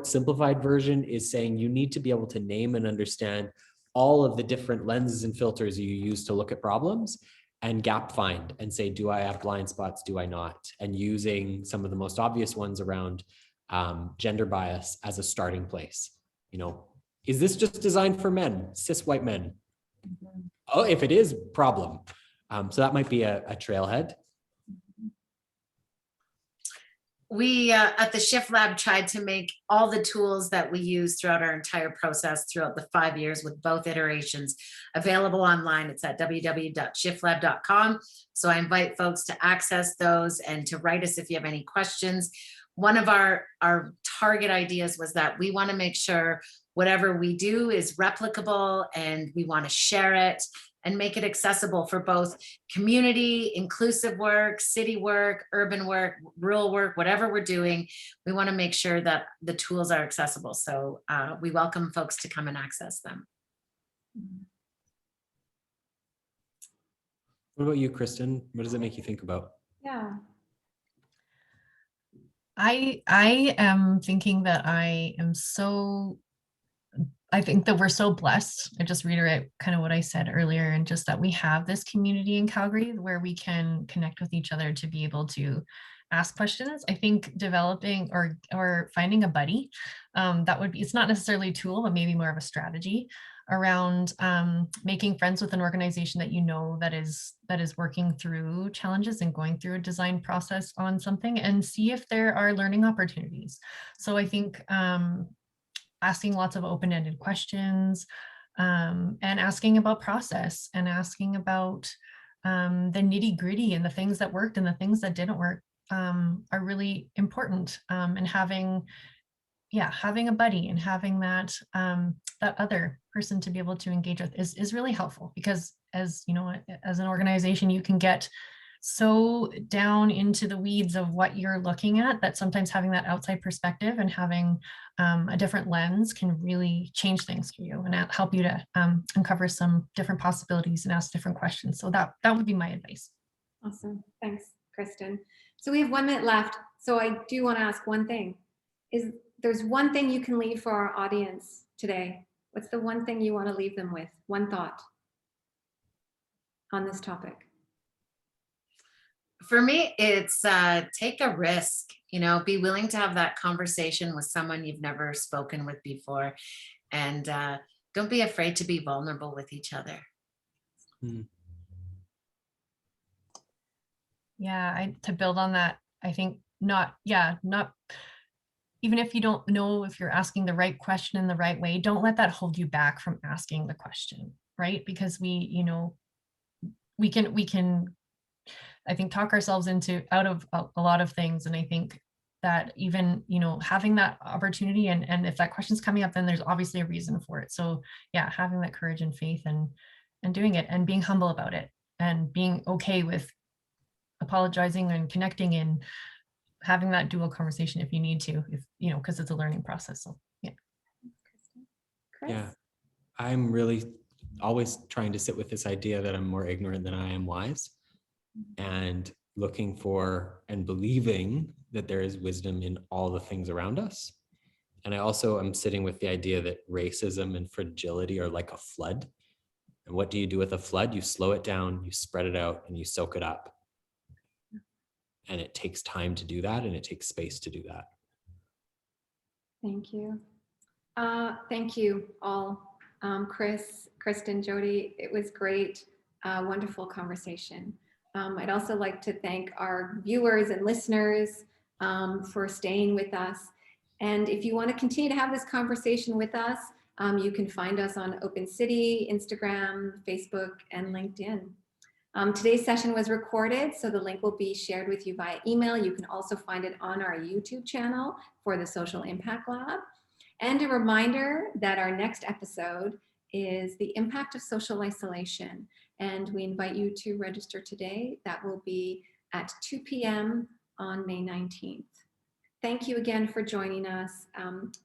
E: simplified version is saying you need to be able to name and understand all of the different lenses and filters you use to look at problems, and gap find and say, do I have blind spots? Do I not? And using some of the most obvious ones around gender bias as a starting place. You know, is this just designed for men, cis white men? Oh, if it is, problem. So that might be a trailhead.
C: We at the Shift Lab tried to make all the tools that we use throughout our entire process throughout the 5 years with both iterations available online. It's at www.shiftlab.com. So I invite folks to access those and to write us if you have any questions. One of our target ideas was that we want to make sure whatever we do is replicable, and we want to share it and make it accessible for both community, inclusive work, city work, urban work, rural work, whatever we're doing. We want to make sure that the tools are accessible. So we welcome folks to come and access them.
E: What about you, Kristen? What does it make you think about?
B: Yeah.
D: I am thinking that I think that we're so blessed. I just reiterate kind of what I said earlier, and just that we have this community in Calgary where we can connect with each other to be able to ask questions. I think developing or finding a buddy, that would be, it's not necessarily a tool, but maybe more of a strategy around making friends with an organization that you know that is working through challenges and going through a design process on something, and see if there are learning opportunities. So I think asking lots of open-ended questions, and asking about process, and asking about the nitty-gritty and the things that worked and the things that didn't work are really important. And having a buddy and having that other person to be able to engage with is really helpful, because as you know, as an organization, you can get so down into the weeds of what you're looking at that sometimes having that outside perspective and having a different lens can really change things for you and help you to uncover some different possibilities and ask different questions. So that would be my advice.
B: Awesome. Thanks, Kristen. So we have 1 minute left. So I do want to ask one thing. There's one thing you can leave for our audience today. What's the one thing you want to leave them with? One thought on this topic.
C: For me, it's take a risk, you know, be willing to have that conversation with someone you've never spoken with before, and don't be afraid to be vulnerable with each other.
D: Yeah, to build on that, I think not even if you don't know if you're asking the right question in the right way, don't let that hold you back from asking the question, right? Because we can I think talk ourselves out of a lot of things. And I think that even, you know, having that opportunity and if that question's coming up, then there's obviously a reason for it. So yeah, having that courage and faith and doing it and being humble about it and being okay with apologizing and connecting and having that dual conversation if you need to, if you know, because it's a learning process. So yeah.
B: Chris?
E: Yeah, I'm really always trying to sit with this idea that I'm more ignorant than I am wise, and looking for and believing that there is wisdom in all the things around us. And I also am sitting with the idea that racism and fragility are like a flood. And what do you do with a flood? You slow it down, you spread it out, and you soak it up. And it takes time to do that, and it takes space to do that.
B: Thank you. Thank you all. Chris, Kristen, Jody, it was great, wonderful conversation. I'd also like to thank our viewers and listeners for staying with us. And if you want to continue to have this conversation with us, you can find us on Open City, Instagram, Facebook, and LinkedIn. Today's session was recorded, so the link will be shared with you via email. You can also find it on our YouTube channel for the Social Impact Lab. And a reminder that our next episode is the impact of social isolation. And we invite you to register today. That will be at 2 p.m. on May 19th. Thank you again for joining us.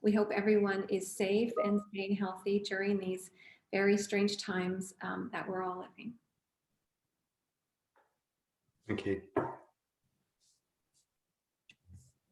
B: We hope everyone is safe and staying healthy during these very strange times that we're all living.
A: Thank you.